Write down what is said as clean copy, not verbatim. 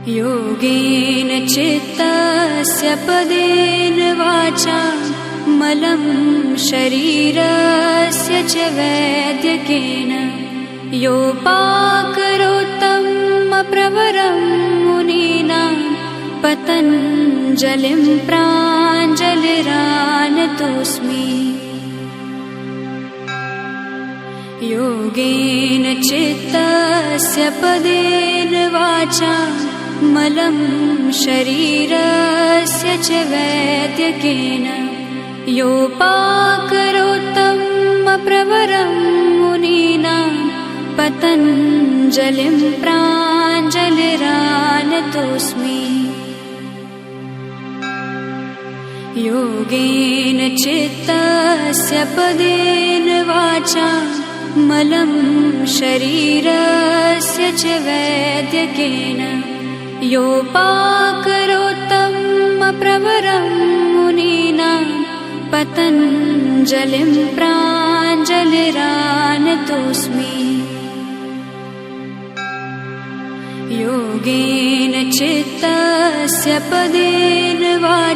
योगेन चित्तस्य पदेन वाचा मलं शरीरस्य च वैद्यकेन योपाकरोत्तमप्रवरं मुनीनां पतञ्जलिं प्राञ्जलिरानतोऽस्मि। योगेन चित्तस्य पदेन वाचा मलं शरीरस्य च वैद्यकेन योपाकरोत्तमप्रवरं मुनीनां पतञ्जलिं प्राञ्जलिरानतोऽस्मि। योगेन चित्तस्य पदेन वाचा मलं शरीरस्य च वैद्यकेन योपाकरोत्तमप्रवरं मुनीनां पतञ्जलिं प्राञ्जलिरानतोऽस्मि। योगेन चित्तस्य पदेन वाचा